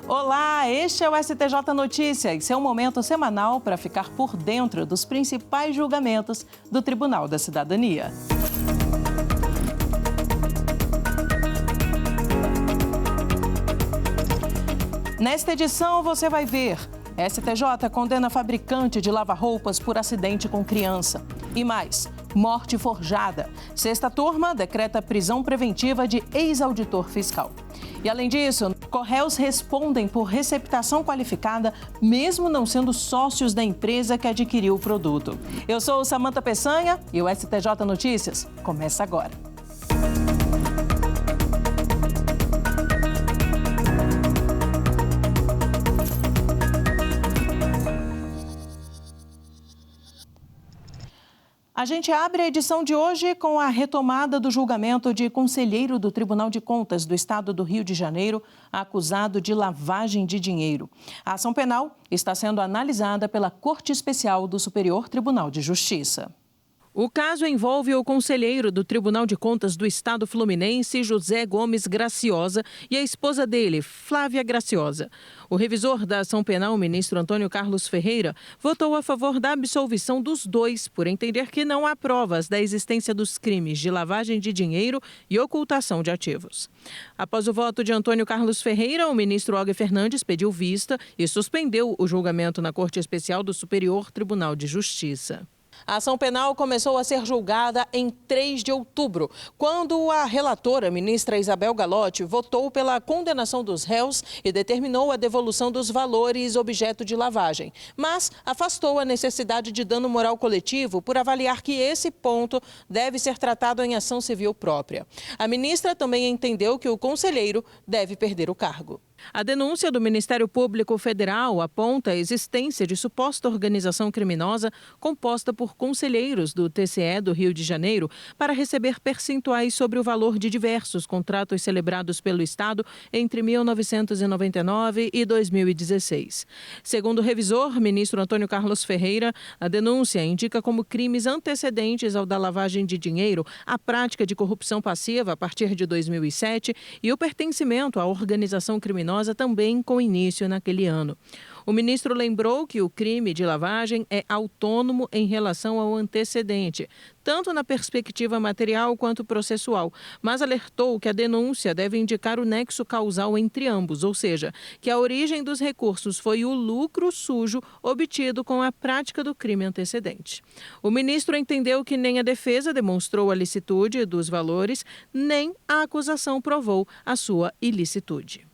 Olá, este é o STJ Notícia e seu momento semanal para ficar por dentro dos principais julgamentos do Tribunal da Cidadania. Nesta edição você vai ver: STJ condena fabricante de lava-roupas por acidente com criança. E mais, morte forjada. Sexta turma decreta prisão preventiva de ex-auditor fiscal. E além disso, Correios respondem por receptação qualificada, mesmo não sendo sócios da empresa que adquiriu o produto. Eu sou Samanta Peçanha e o STJ Notícias começa agora. A gente abre a edição de hoje com a retomada do julgamento de conselheiro do Tribunal de Contas do Estado do Rio de Janeiro, acusado de lavagem de dinheiro. A ação penal está sendo analisada pela Corte Especial do Superior Tribunal de Justiça. O caso envolve o conselheiro do Tribunal de Contas do Estado Fluminense, José Gomes Graciosa, e a esposa dele, Flávia Graciosa. O revisor da ação penal, o ministro Antônio Carlos Ferreira, votou a favor da absolvição dos dois, por entender que não há provas da existência dos crimes de lavagem de dinheiro e ocultação de ativos. Após o voto de Antônio Carlos Ferreira, o ministro Olga Fernandes pediu vista e suspendeu o julgamento na Corte Especial do Superior Tribunal de Justiça. A ação penal começou a ser julgada em 3 de outubro, quando a relatora, ministra Isabel Galotti, votou pela condenação dos réus e determinou a devolução dos valores objeto de lavagem, mas afastou a necessidade de dano moral coletivo por avaliar que esse ponto deve ser tratado em ação civil própria. A ministra também entendeu que o conselheiro deve perder o cargo. A denúncia do Ministério Público Federal aponta a existência de suposta organização criminosa composta por conselheiros do TCE do Rio de Janeiro para receber percentuais sobre o valor de diversos contratos celebrados pelo Estado entre 1999 e 2016. Segundo o revisor, ministro Antônio Carlos Ferreira, a denúncia indica como crimes antecedentes ao da lavagem de dinheiro a prática de corrupção passiva a partir de 2007 e o pertencimento à organização criminosa também com início naquele ano. O ministro lembrou que o crime de lavagem é autônomo em relação ao antecedente, tanto na perspectiva material quanto processual, mas alertou que a denúncia deve indicar o nexo causal entre ambos, ou seja, que a origem dos recursos foi o lucro sujo obtido com a prática do crime antecedente. O ministro entendeu que nem a defesa demonstrou a licitude dos valores, nem a acusação provou a sua ilicitude.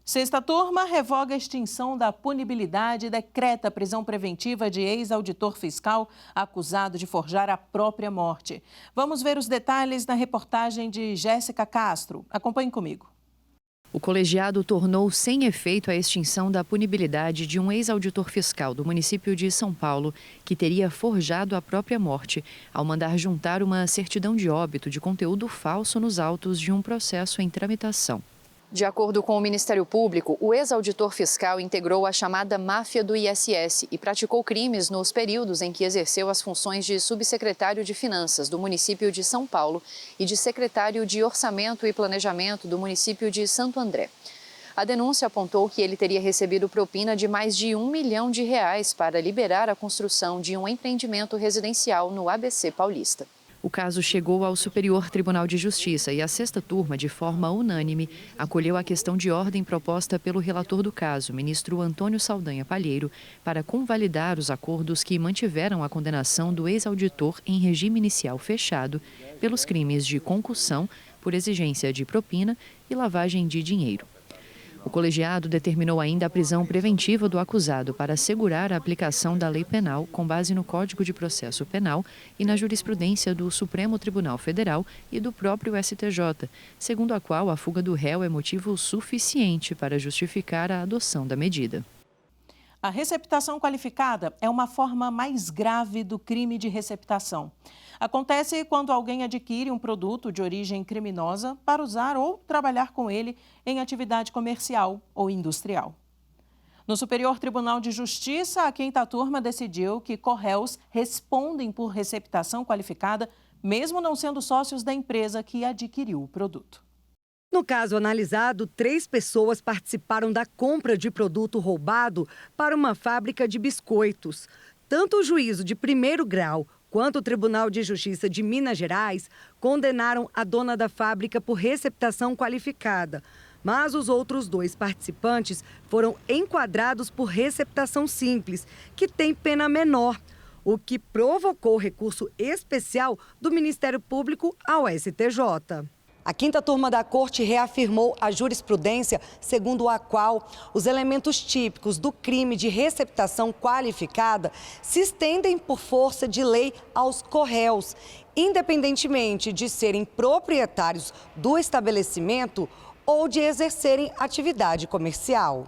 Sexta turma revoga a extinção da punibilidade e decreta a prisão preventiva de ex-auditor fiscal acusado de forjar a própria morte. Vamos ver os detalhes na reportagem de Jéssica Castro. Acompanhe comigo. O colegiado tornou sem efeito a extinção da punibilidade de um ex-auditor fiscal do município de São Paulo que teria forjado a própria morte ao mandar juntar uma certidão de óbito de conteúdo falso nos autos de um processo em tramitação. De acordo com o Ministério Público, o ex-auditor fiscal integrou a chamada máfia do ISS e praticou crimes nos períodos em que exerceu as funções de subsecretário de Finanças do município de São Paulo e de secretário de Orçamento e Planejamento do município de Santo André. A denúncia apontou que ele teria recebido propina de mais de R$1 milhão para liberar a construção de um empreendimento residencial no ABC Paulista. O caso chegou ao Superior Tribunal de Justiça e a sexta turma, de forma unânime, acolheu a questão de ordem proposta pelo relator do caso, ministro Antônio Saldanha Palheiro, para convalidar os acordos que mantiveram a condenação do ex-auditor em regime inicial fechado pelos crimes de concussão por exigência de propina e lavagem de dinheiro. O colegiado determinou ainda a prisão preventiva do acusado para assegurar a aplicação da lei penal com base no Código de Processo Penal e na jurisprudência do Supremo Tribunal Federal e do próprio STJ, segundo a qual a fuga do réu é motivo suficiente para justificar a adoção da medida. A receptação qualificada é uma forma mais grave do crime de receptação. Acontece quando alguém adquire um produto de origem criminosa para usar ou trabalhar com ele em atividade comercial ou industrial. No Superior Tribunal de Justiça, a quinta turma decidiu que Correios respondem por receptação qualificada, mesmo não sendo sócios da empresa que adquiriu o produto. No caso analisado, 3 pessoas participaram da compra de produto roubado para uma fábrica de biscoitos. Tanto o juízo de primeiro grau quanto o Tribunal de Justiça de Minas Gerais condenaram a dona da fábrica por receptação qualificada. Mas os outros 2 participantes foram enquadrados por receptação simples, que tem pena menor, o que provocou recurso especial do Ministério Público ao STJ. A 5ª turma da Corte reafirmou a jurisprudência segundo a qual os elementos típicos do crime de receptação qualificada se estendem por força de lei aos corréus, independentemente de serem proprietários do estabelecimento ou de exercerem atividade comercial.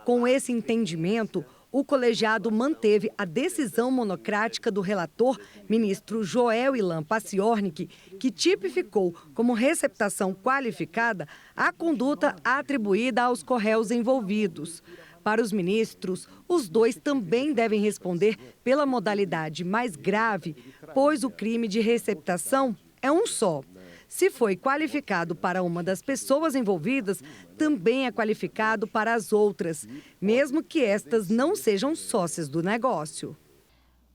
Com esse entendimento, o colegiado manteve a decisão monocrática do relator, ministro Joel Ilan Paciornik, que tipificou como receptação qualificada a conduta atribuída aos corréus envolvidos. Para os ministros, os 2 também devem responder pela modalidade mais grave, pois o crime de receptação é um só. Se foi qualificado para uma das pessoas envolvidas, também é qualificado para as outras, mesmo que estas não sejam sócias do negócio.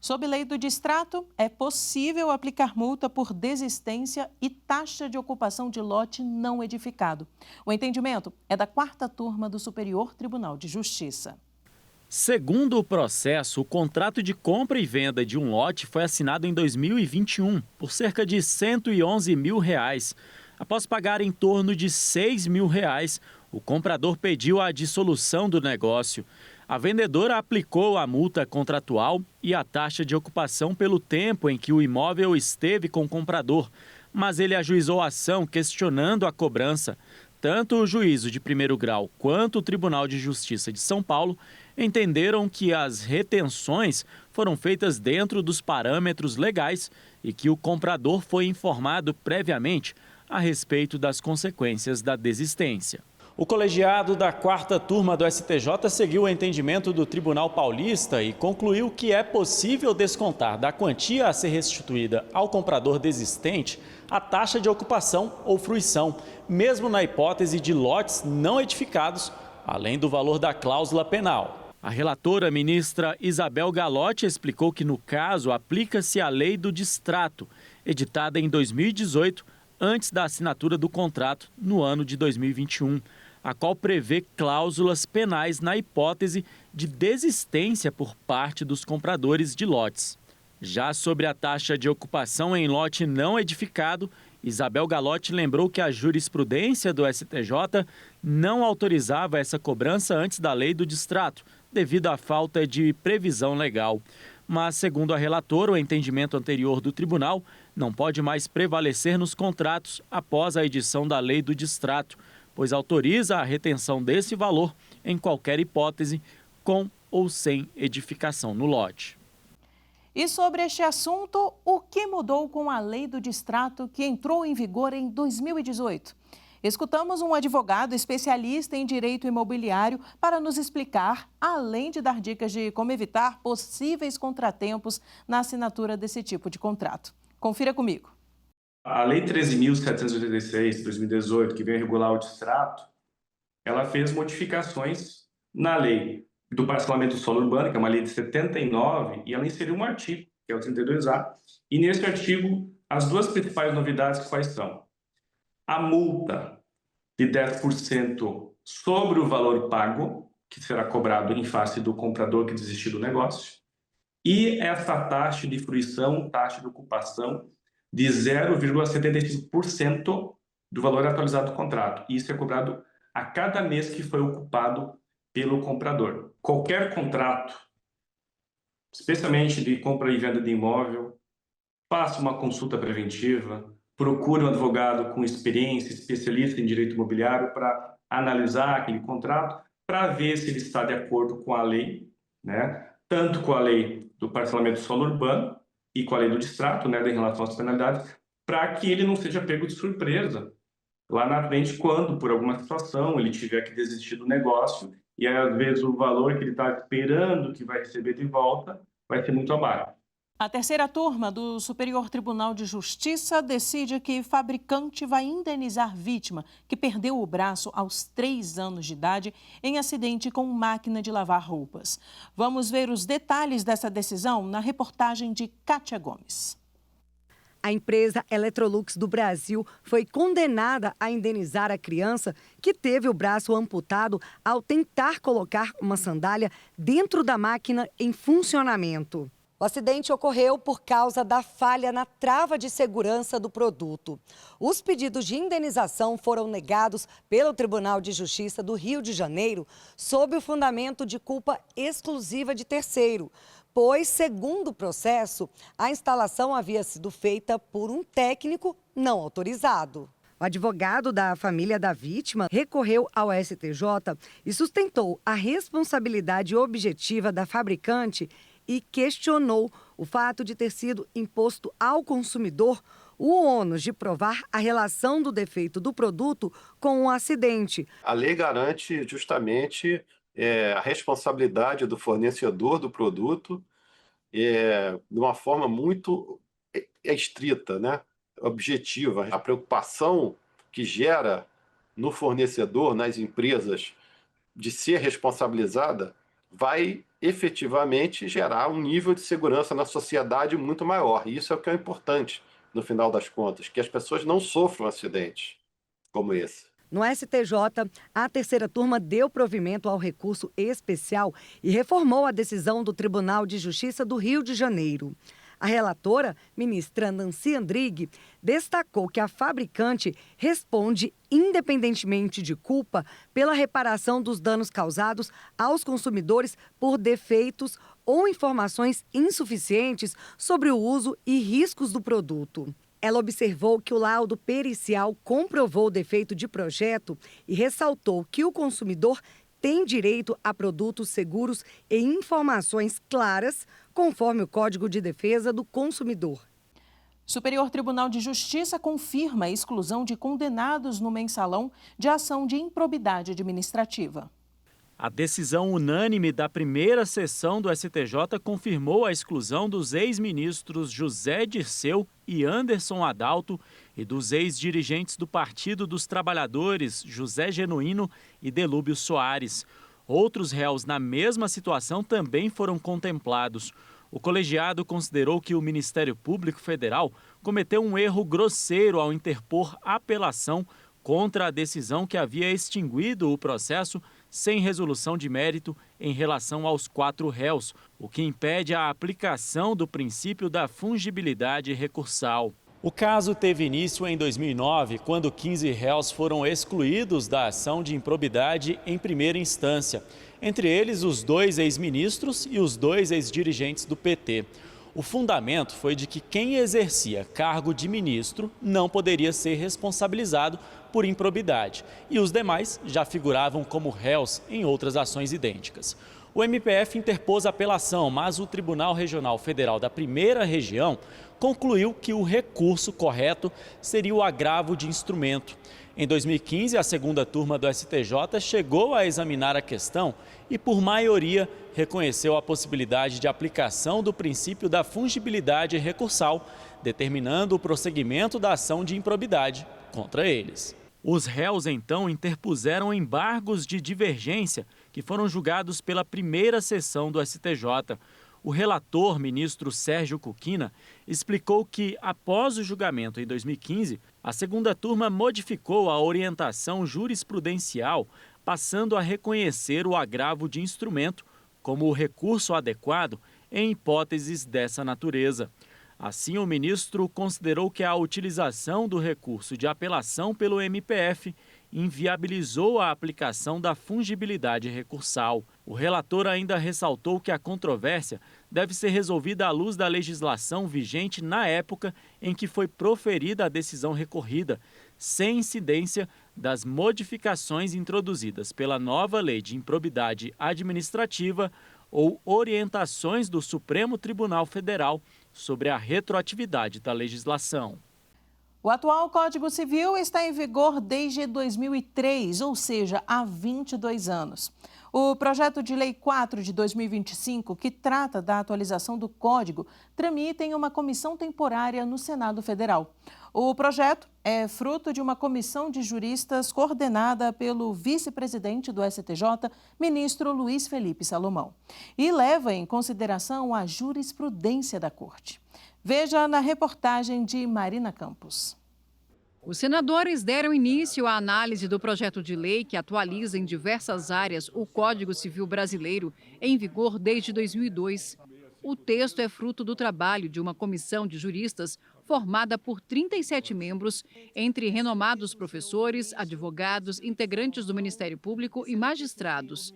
Sob lei do distrato, é possível aplicar multa por desistência e taxa de ocupação de lote não edificado. O entendimento é da 4ª turma do Superior Tribunal de Justiça. Segundo o processo, o contrato de compra e venda de um lote foi assinado em 2021 por cerca de R$ 111 mil. Após pagar em torno de R$ 6 mil, o comprador pediu a dissolução do negócio. A vendedora aplicou a multa contratual e a taxa de ocupação pelo tempo em que o imóvel esteve com o comprador, mas ele ajuizou a ação questionando a cobrança. Tanto o juízo de primeiro grau quanto o Tribunal de Justiça de São Paulo entenderam que as retenções foram feitas dentro dos parâmetros legais e que o comprador foi informado previamente a respeito das consequências da desistência. O colegiado da 4ª turma do STJ seguiu o entendimento do Tribunal Paulista e concluiu que é possível descontar da quantia a ser restituída ao comprador desistente a taxa de ocupação ou fruição, mesmo na hipótese de lotes não edificados, além do valor da cláusula penal. A relatora, ministra Isabel Galotti, explicou que, no caso, aplica-se a lei do distrato, editada em 2018, antes da assinatura do contrato no ano de 2021, a qual prevê cláusulas penais na hipótese de desistência por parte dos compradores de lotes. Já sobre a taxa de ocupação em lote não edificado, Isabel Galotti lembrou que a jurisprudência do STJ não autorizava essa cobrança antes da lei do distrato, devido à falta de previsão legal. Mas, segundo a relatora, o entendimento anterior do tribunal não pode mais prevalecer nos contratos após a edição da lei do distrato, pois autoriza a retenção desse valor em qualquer hipótese, com ou sem edificação no lote. E sobre este assunto, o que mudou com a lei do distrato que entrou em vigor em 2018? Escutamos um advogado especialista em direito imobiliário para nos explicar, além de dar dicas de como evitar possíveis contratempos na assinatura desse tipo de contrato. Confira comigo. A Lei 13.786, de 2018, que veio regular o distrato, ela fez modificações na lei do parcelamento do solo urbano, que é uma lei de 79, e ela inseriu um artigo, que é o 32A, e nesse artigo, as 2 principais novidades quais são? A multa de 10% sobre o valor pago, que será cobrado em face do comprador que desistir do negócio, e essa taxa de fruição, taxa de ocupação, de 0,75% do valor atualizado do contrato. Isso é cobrado a cada mês que foi ocupado pelo comprador. Qualquer contrato, especialmente de compra e venda de imóvel, faça uma consulta preventiva, procure um advogado com experiência, especialista em direito imobiliário, para analisar aquele contrato, para ver se ele está de acordo com a lei, né? Tanto com a lei do parcelamento do solo urbano e com a lei do distrato, né, em relação às penalidades, para que ele não seja pego de surpresa lá na frente, quando, por alguma situação, ele tiver que desistir do negócio e, às vezes, o valor que ele está esperando que vai receber de volta vai ser muito abaixo. A terceira turma do Superior Tribunal de Justiça decide que fabricante vai indenizar vítima que perdeu o braço aos 3 anos de idade em acidente com máquina de lavar roupas. Vamos ver os detalhes dessa decisão na reportagem de Kátia Gomes. A empresa Electrolux do Brasil foi condenada a indenizar a criança que teve o braço amputado ao tentar colocar uma sandália dentro da máquina em funcionamento. O acidente ocorreu por causa da falha na trava de segurança do produto. Os pedidos de indenização foram negados pelo Tribunal de Justiça do Rio de Janeiro sob o fundamento de culpa exclusiva de terceiro, pois, segundo o processo, a instalação havia sido feita por um técnico não autorizado. O advogado da família da vítima recorreu ao STJ e sustentou a responsabilidade objetiva da fabricante e questionou o fato de ter sido imposto ao consumidor o ônus de provar a relação do defeito do produto com o acidente. A lei garante justamente a responsabilidade do fornecedor do produto de uma forma muito estrita, né? Objetiva. A preocupação que gera no fornecedor, nas empresas, de ser responsabilizada, vai efetivamente gerar um nível de segurança na sociedade muito maior. E isso é o que é importante, no final das contas, que as pessoas não sofram acidentes como esse. No STJ, a terceira turma deu provimento ao recurso especial e reformou a decisão do Tribunal de Justiça do Rio de Janeiro. A relatora, ministra Nancy Andrighi, destacou que a fabricante responde independentemente de culpa pela reparação dos danos causados aos consumidores por defeitos ou informações insuficientes sobre o uso e riscos do produto. Ela observou que o laudo pericial comprovou o defeito de projeto e ressaltou que o consumidor tem direito a produtos seguros e informações claras, conforme o Código de Defesa do Consumidor. Superior Tribunal de Justiça confirma a exclusão de condenados no mensalão de ação de improbidade administrativa. A decisão unânime da primeira sessão do STJ confirmou a exclusão dos ex-ministros José Dirceu e Anderson Adalto e dos ex-dirigentes do Partido dos Trabalhadores, José Genuíno e Delúbio Soares. Outros réus na mesma situação também foram contemplados. O colegiado considerou que o Ministério Público Federal cometeu um erro grosseiro ao interpor apelação contra a decisão que havia extinguido o processo sem resolução de mérito em relação aos 4 réus, o que impede a aplicação do princípio da fungibilidade recursal. O caso teve início em 2009, quando 15 réus foram excluídos da ação de improbidade em primeira instância, entre eles os 2 ex-ministros e os 2 ex-dirigentes do PT. O fundamento foi de que quem exercia cargo de ministro não poderia ser responsabilizado por improbidade, e os demais já figuravam como réus em outras ações idênticas. O MPF interpôs apelação, mas o Tribunal Regional Federal da Primeira Região concluiu que o recurso correto seria o agravo de instrumento. Em 2015, a segunda turma do STJ chegou a examinar a questão e, por maioria, reconheceu a possibilidade de aplicação do princípio da fungibilidade recursal, determinando o prosseguimento da ação de improbidade contra eles. Os réus, então, interpuseram embargos de divergência que foram julgados pela primeira sessão do STJ. O relator, ministro Sérgio Cuquina, explicou que, após o julgamento em 2015, a segunda turma modificou a orientação jurisprudencial, passando a reconhecer o agravo de instrumento como o recurso adequado em hipóteses dessa natureza. Assim, o ministro considerou que a utilização do recurso de apelação pelo MPF inviabilizou a aplicação da fungibilidade recursal. O relator ainda ressaltou que a controvérsia deve ser resolvida à luz da legislação vigente na época em que foi proferida a decisão recorrida, sem incidência das modificações introduzidas pela nova Lei de Improbidade Administrativa ou orientações do Supremo Tribunal Federal sobre a retroatividade da legislação. O atual Código Civil está em vigor desde 2003, ou seja, há 22 anos. O projeto de lei 4 de 2025, que trata da atualização do Código, tramita em uma comissão temporária no Senado Federal. O projeto é fruto de uma comissão de juristas coordenada pelo vice-presidente do STJ, ministro Luiz Felipe Salomão, e leva em consideração a jurisprudência da Corte. Veja na reportagem de Marina Campos. Os senadores deram início à análise do projeto de lei que atualiza em diversas áreas o Código Civil brasileiro, em vigor desde 2002. O texto é fruto do trabalho de uma comissão de juristas formada por 37 membros, entre renomados professores, advogados, integrantes do Ministério Público e magistrados.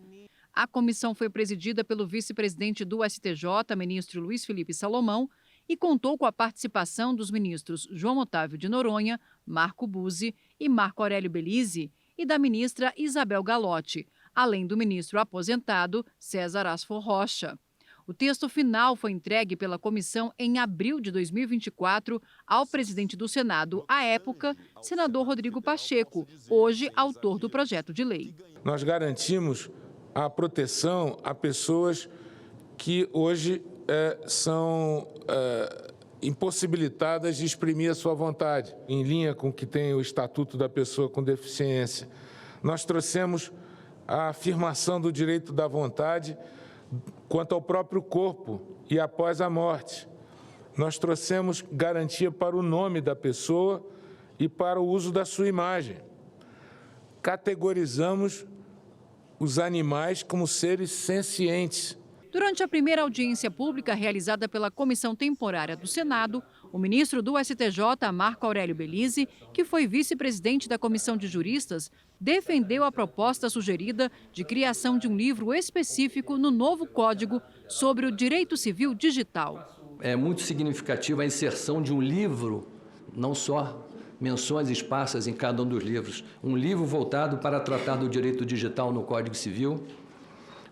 A comissão foi presidida pelo vice-presidente do STJ, ministro Luiz Felipe Salomão, e contou com a participação dos ministros João Otávio de Noronha, Marco Buzzi e Marco Aurélio Belize e da ministra Isabel Galotti, além do ministro aposentado César Asfor Rocha. O texto final foi entregue pela comissão em abril de 2024 ao presidente do Senado, à época, senador Rodrigo Pacheco, hoje autor do projeto de lei. Nós garantimos a proteção a pessoas que hoje são impossibilitadas de exprimir a sua vontade, em linha com o que tem o Estatuto da Pessoa com Deficiência. Nós trouxemos a afirmação do direito da vontade quanto ao próprio corpo e após a morte. Nós trouxemos garantia para o nome da pessoa e para o uso da sua imagem. Categorizamos os animais como seres sencientes. Durante a primeira audiência pública realizada pela Comissão Temporária do Senado, o ministro do STJ, Marco Aurélio Belize, que foi vice-presidente da Comissão de Juristas, defendeu a proposta sugerida de criação de um livro específico no novo Código sobre o direito civil digital. É muito significativa a inserção de um livro, não só menções esparsas em cada um dos livros, um livro voltado para tratar do direito digital no Código Civil,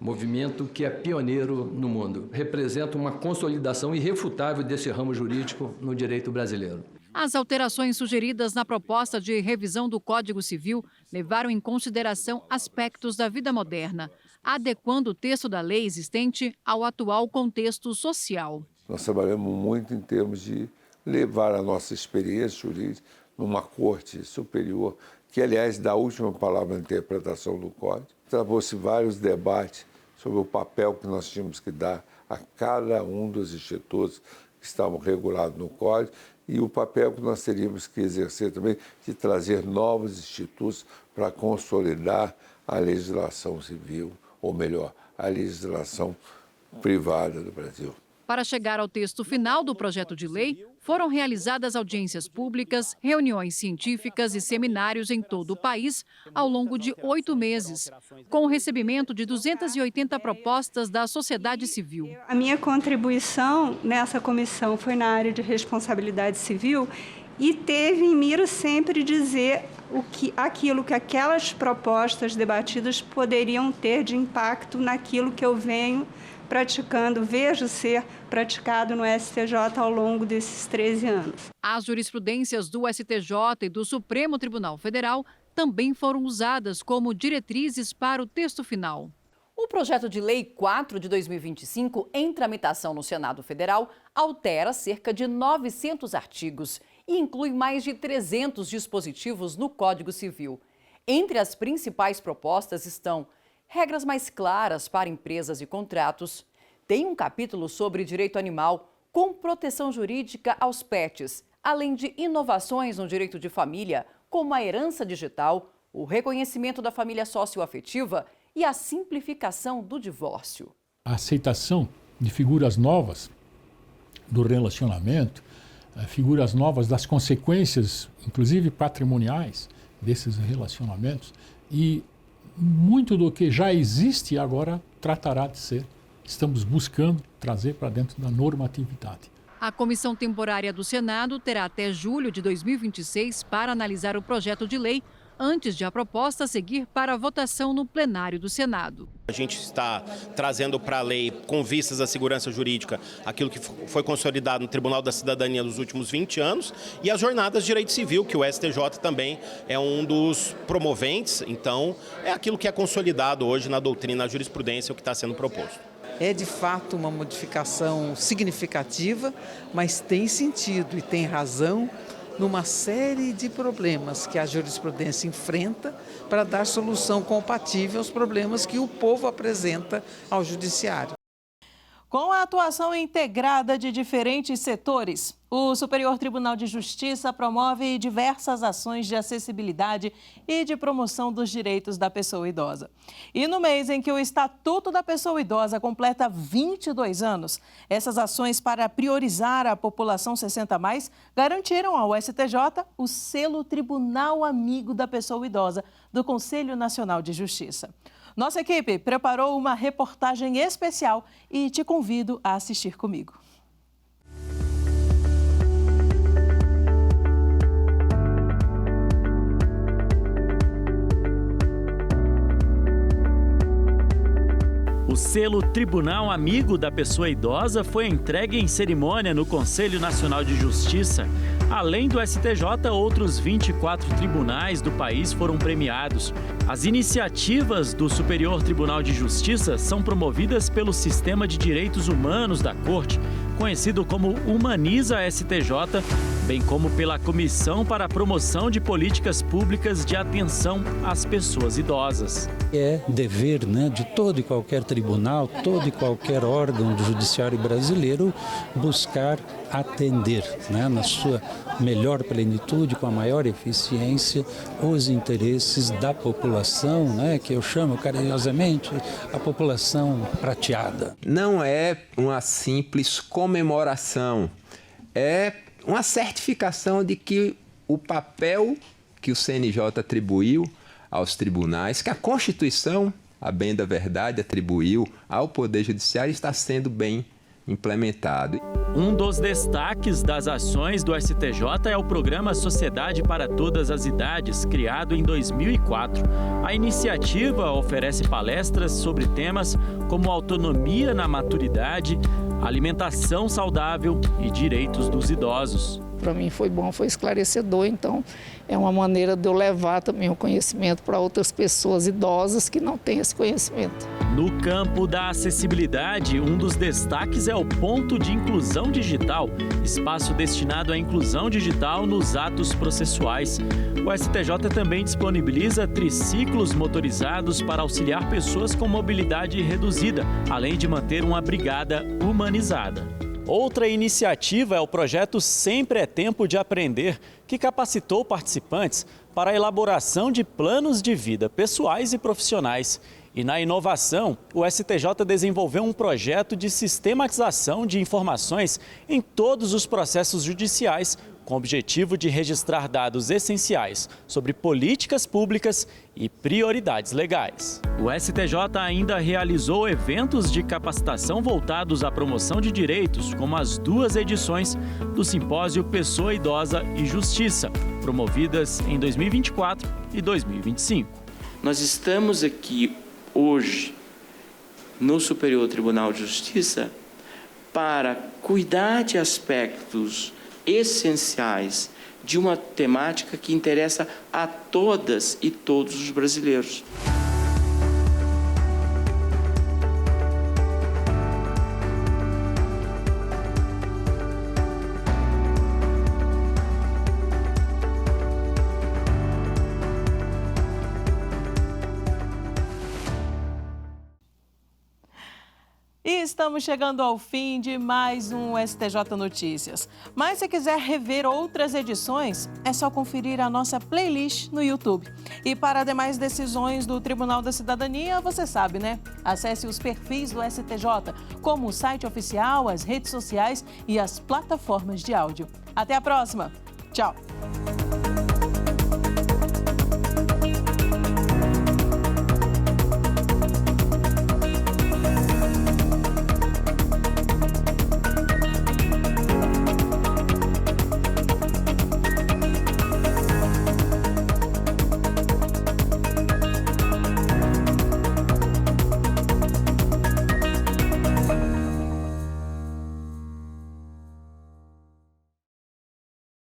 movimento que é pioneiro no mundo. Representa uma consolidação irrefutável desse ramo jurídico no direito brasileiro. As alterações sugeridas na proposta de revisão do Código Civil levaram em consideração aspectos da vida moderna, adequando o texto da lei existente ao atual contexto social. Nós trabalhamos muito em termos de levar a nossa experiência jurídica numa corte superior, que, aliás, dá a última palavra na interpretação do Código. Travou-se vários debates sobre o papel que nós tínhamos que dar a cada um dos institutos que estavam regulados no Código e o papel que nós teríamos que exercer também de trazer novos institutos para consolidar a legislação civil, ou melhor, a legislação privada do Brasil. Para chegar ao texto final do projeto de lei, foram realizadas audiências públicas, reuniões científicas e seminários em todo o país ao longo de 8 meses, com o recebimento de 280 propostas da sociedade civil. A minha contribuição nessa comissão foi na área de responsabilidade civil e teve em mira sempre dizer aquilo que aquelas propostas debatidas poderiam ter de impacto naquilo que eu venho praticando, vejo ser praticado no STJ ao longo desses 13 anos. As jurisprudências do STJ e do Supremo Tribunal Federal também foram usadas como diretrizes para o texto final. O projeto de lei 4 de 2025, em tramitação no Senado Federal, altera cerca de 900 artigos e inclui mais de 300 dispositivos no Código Civil. Entre as principais propostas estão regras mais claras para empresas e contratos, tem um capítulo sobre direito animal com proteção jurídica aos pets, além de inovações no direito de família, como a herança digital, o reconhecimento da família socioafetiva e a simplificação do divórcio. A aceitação de figuras novas do relacionamento, figuras novas das consequências, inclusive patrimoniais, desses relacionamentos, e muito do que já existe agora tratará de ser. Estamos buscando trazer para dentro da normatividade. A Comissão Temporária do Senado terá até julho de 2026 para analisar o projeto de lei, antes de a proposta seguir para a votação no plenário do Senado. A gente está trazendo para a lei, com vistas à segurança jurídica, aquilo que foi consolidado no Tribunal da Cidadania nos últimos 20 anos e as jornadas de direito civil, que o STJ também é um dos promoventes. Então, é aquilo que é consolidado hoje na doutrina, na jurisprudência, o que está sendo proposto. É de fato uma modificação significativa, mas tem sentido e tem razão numa série de problemas que a jurisprudência enfrenta para dar solução compatível aos problemas que o povo apresenta ao judiciário. Com a atuação integrada de diferentes setores, o Superior Tribunal de Justiça promove diversas ações de acessibilidade e de promoção dos direitos da pessoa idosa. E no mês em que o Estatuto da Pessoa Idosa completa 22 anos, essas ações para priorizar a população 60+, garantiram ao STJ o selo Tribunal Amigo da Pessoa Idosa do Conselho Nacional de Justiça. Nossa equipe preparou uma reportagem especial e te convido a assistir comigo. O selo Tribunal Amigo da Pessoa Idosa foi entregue em cerimônia no Conselho Nacional de Justiça. Além do STJ, outros 24 tribunais do país foram premiados. As iniciativas do Superior Tribunal de Justiça são promovidas pelo Sistema de Direitos Humanos da Corte, conhecido como Humaniza STJ, bem como pela Comissão para a Promoção de Políticas Públicas de Atenção às Pessoas Idosas. É dever, de todo e qualquer tribunal, todo e qualquer órgão do judiciário brasileiro buscar atender, na sua melhor plenitude, com a maior eficiência, os interesses da população, que eu chamo carinhosamente a população prateada. Não é uma simples comemoração, é uma certificação de que o papel que o CNJ atribuiu aos tribunais, que a Constituição, a bem da verdade, atribuiu ao Poder Judiciário, está sendo bem implementado. Um dos destaques das ações do STJ é o programa Sociedade para Todas as Idades, criado em 2004. A iniciativa oferece palestras sobre temas como autonomia na maturidade, alimentação saudável e direitos dos idosos. Para mim foi bom, foi esclarecedor, então é uma maneira de eu levar também o conhecimento para outras pessoas idosas que não têm esse conhecimento. No campo da acessibilidade, um dos destaques é o Ponto de Inclusão Digital, espaço destinado à inclusão digital nos atos processuais. O STJ também disponibiliza triciclos motorizados para auxiliar pessoas com mobilidade reduzida, além de manter uma brigada humanizada. Outra iniciativa é o projeto Sempre é Tempo de Aprender, que capacitou participantes para a elaboração de planos de vida pessoais e profissionais. E na inovação, o STJ desenvolveu um projeto de sistematização de informações em todos os processos judiciais, com o objetivo de registrar dados essenciais sobre políticas públicas e prioridades legais. O STJ ainda realizou eventos de capacitação voltados à promoção de direitos, como as 2 edições do Simpósio Pessoa Idosa e Justiça, promovidas em 2024 e 2025. Nós estamos aqui hoje no Superior Tribunal de Justiça para cuidar de aspectos essenciais de uma temática que interessa a todas e todos os brasileiros. E estamos chegando ao fim de mais um STJ Notícias. Mas se quiser rever outras edições, é só conferir a nossa playlist no YouTube. E para demais decisões do Tribunal da Cidadania, você sabe, né? Acesse os perfis do STJ, como o site oficial, as redes sociais e as plataformas de áudio. Até a próxima. Tchau.